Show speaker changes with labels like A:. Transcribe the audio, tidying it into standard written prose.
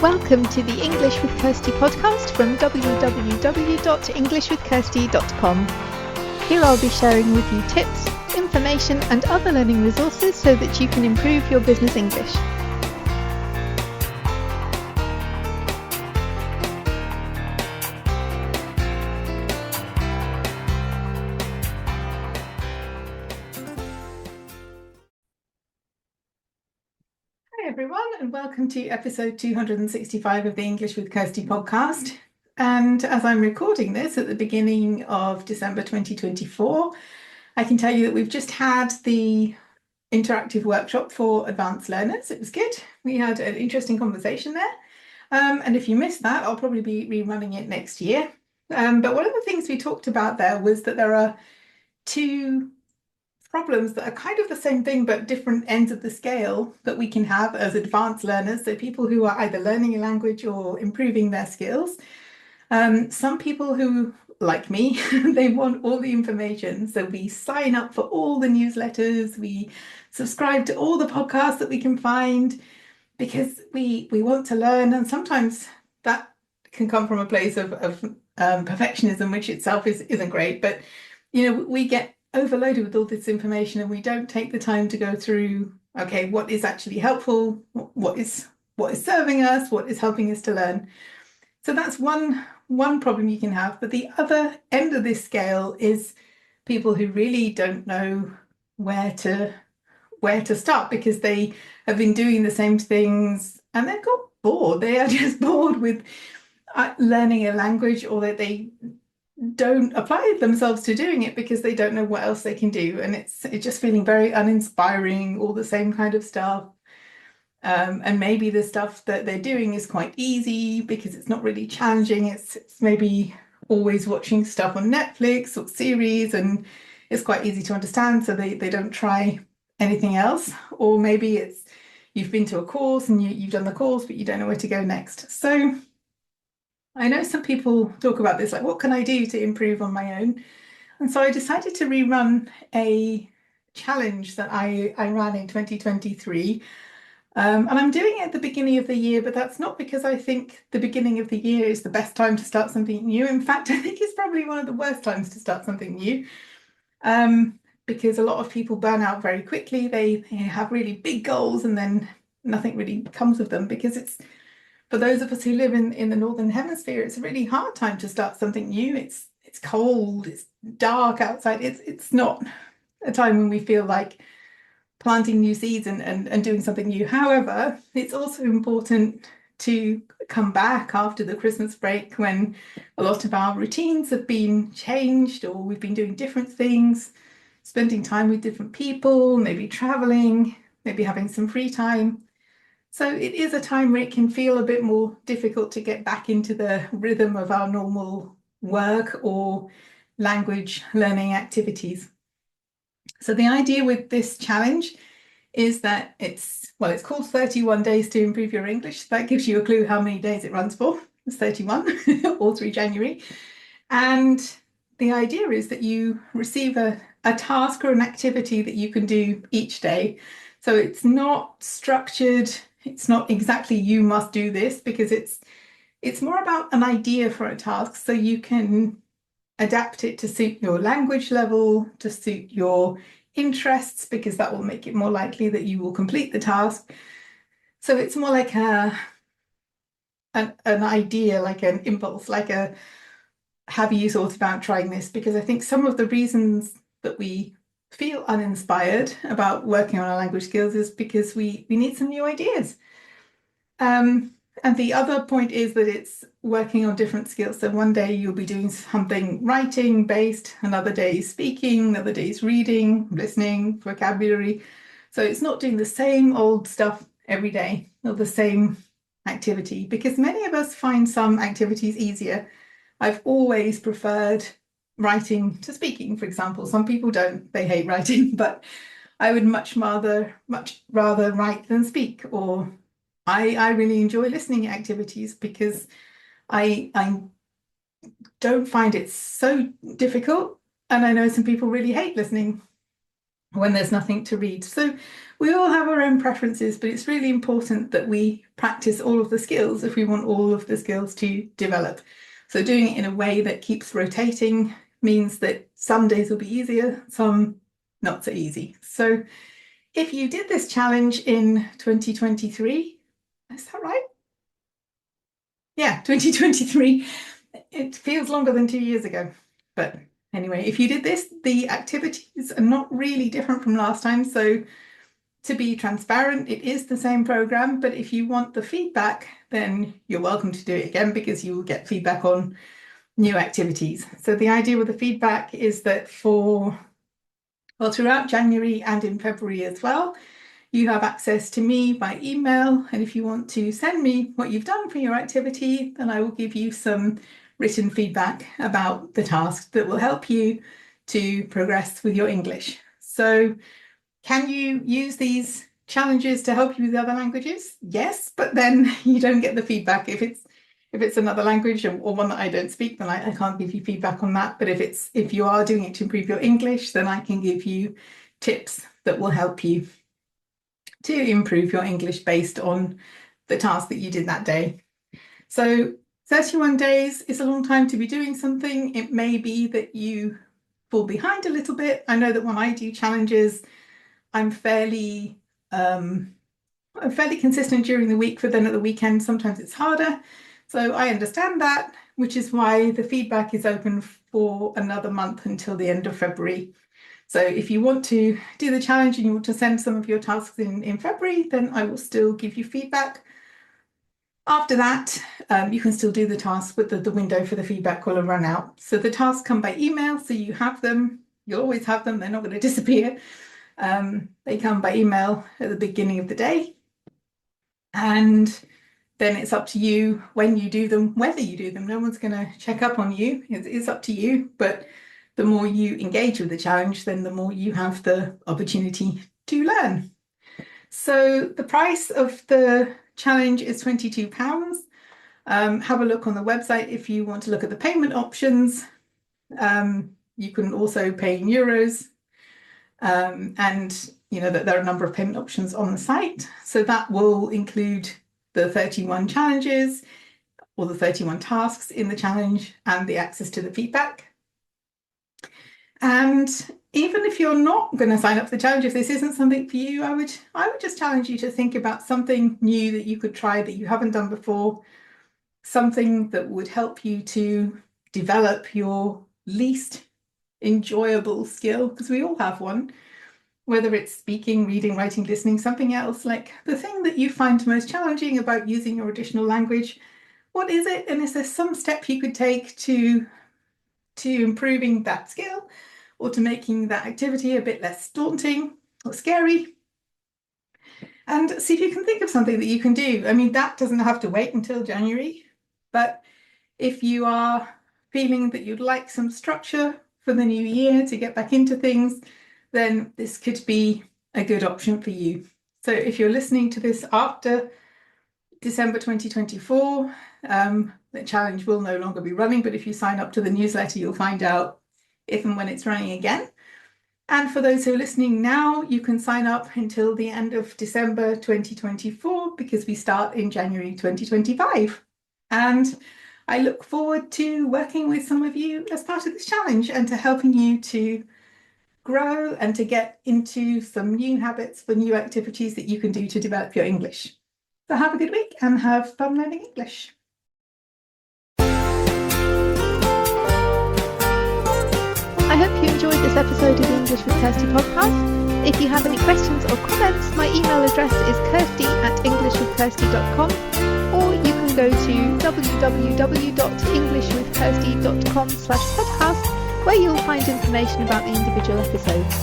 A: Welcome to the English with Kirsty podcast from www.englishwithkirsty.com. Here I'll be sharing with you tips, information and other learning resources so that you can improve your business English. Hi everyone, and welcome to episode 265 of the English with Kirsty podcast. And as I'm recording this at the beginning of December 2024, I can tell you that we've just had the interactive workshop for advanced learners. It was good. We had an interesting conversation there. And if you missed that, I'll probably be rerunning it next year. But one of the things we talked about there was that there are two problems that are kind of the same thing but different ends of the scale that we can have as advanced learners, so people who are either learning a language or improving their skills. Some people who, like me, they want all the information, so we sign up for all the newsletters, we subscribe to all the podcasts that we can find because we want to learn, and sometimes that can come from a place of perfectionism, which itself isn't great, but we get overloaded with all this information and we don't take the time to go through, okay, what is actually helpful, what is serving us, what is helping us to learn. So that's one problem you can have. But the other end of this scale is people who really don't know where to start because they have been doing the same things and they've got bored. They are just bored with learning a language, or that they don't apply themselves to doing it because they don't know what else they can do, and it's just feeling very uninspiring, all the same kind of stuff. And maybe the stuff that they're doing is quite easy because it's not really challenging. It's maybe always watching stuff on Netflix or series, and it's quite easy to understand, so they don't try anything else. Or maybe it's you've been to a course and you've done the course but you don't know where to go next. So I know some people talk about this, like, what can I do to improve on my own? And so I decided to rerun a challenge that I ran in 2023. And I'm doing it at the beginning of the year, but that's not because I think the beginning of the year is the best time to start something new. In fact, I think it's probably one of the worst times to start something new, because a lot of people burn out very quickly. They have really big goals and then nothing really comes of them, because it's, for those of us who live in the Northern Hemisphere, it's a really hard time to start something new. It's cold, it's dark outside. It's not a time when we feel like planting new seeds and doing something new. However, it's also important to come back after the Christmas break when a lot of our routines have been changed, or we've been doing different things, spending time with different people, maybe traveling, maybe having some free time. So it is a time where it can feel a bit more difficult to get back into the rhythm of our normal work or language learning activities. So the idea with this challenge is that it's called 31 days to improve your English. That gives you a clue how many days it runs for. It's 31 all through January. And the idea is that you receive a task or an activity that you can do each day. So it's not structured. It's not exactly you must do this, because it's more about an idea for a task, so you can adapt it to suit your language level, to suit your interests, because that will make it more likely that you will complete the task. So it's more like an idea, like an impulse, like a have you thought about trying this? Because I think some of the reasons that we feel uninspired about working on our language skills is because we need some new ideas. And the other point is that it's working on different skills. So one day you'll be doing something writing based, another day is speaking, another day is reading, listening, vocabulary. So it's not doing the same old stuff every day or the same activity, because many of us find some activities easier. I've always preferred writing to speaking, for example. Some people don't, they hate writing, but I would much rather write than speak. Or I really enjoy listening activities because I don't find it so difficult, and I know some people really hate listening. when there's nothing to read. So we all have our own preferences, but it's really important that we practice all of the skills if we want all of the skills to develop. So doing it in a way that keeps rotating means that some days will be easier, some not so easy. So if you did this challenge in 2023, is that right? Yeah, 2023. It feels longer than 2 years ago. But anyway, if you did this, the activities are not really different from last time. So to be transparent, it is the same program, but if you want the feedback, then you're welcome to do it again because you will get feedback on new activities. So the idea with the feedback is that throughout January and in February as well, you have access to me by email. And if you want to send me what you've done for your activity, then I will give you some written feedback about the task that will help you to progress with your English. So can you use these challenges to help you with other languages? Yes, but then you don't get the feedback. If it's another language or one that I don't speak, then I can't give you feedback on that. But if you are doing it to improve your English, then I can give you tips that will help you to improve your English based on the task that you did that day. So 31 days is a long time to be doing something. It may be that you fall behind a little bit. I know that when I do challenges, I'm fairly consistent during the week, but then at the weekend, sometimes it's harder. So I understand that, which is why the feedback is open for another month until the end of February. So if you want to do the challenge and you want to send some of your tasks in February, then I will still give you feedback. After that, you can still do the tasks, but the window for the feedback will run out. So the tasks come by email, so you have them. You'll always have them. They're not going to disappear. They come by email at the beginning of the day. And then it's up to you when you do them, whether you do them. No one's going to check up on you. It's up to you. But the more you engage with the challenge, then the more you have the opportunity to learn. So the price of the challenge is £22. Have a look on the website if you want to look at the payment options. You can also pay in euros. And you know that there are a number of payment options on the site. So that will include the 31 challenges or the 31 tasks in the challenge and the access to the feedback. And even if you're not going to sign up for the challenge, if this isn't something for you, I would just challenge you to think about something new that you could try that you haven't done before, something that would help you to develop your least enjoyable skill, because we all have one, whether it's speaking, reading, writing, listening, something else, like the thing that you find most challenging about using your additional language. What is it? And is there some step you could take to improving that skill or to making that activity a bit less daunting or scary? And see if you can think of something that you can do. I mean, that doesn't have to wait until January, but if you are feeling that you'd like some structure for the new year to get back into things, then this could be a good option for you. So if you're listening to this after December 2024, the challenge will no longer be running, but if you sign up to the newsletter, you'll find out if and when it's running again. And for those who are listening now, you can sign up until the end of December 2024 because we start in January 2025. And I look forward to working with some of you as part of this challenge and to helping you to grow and to get into some new habits for new activities that you can do to develop your English. So have a good week and have fun learning English.
B: I hope you enjoyed this episode of the English with Kirsty podcast. If you have any questions or comments, my email address is kirsty@englishwithkirsty.com, or you can go to www.englishwithkirsty.com/podcast, where you'll find information about the individual episodes.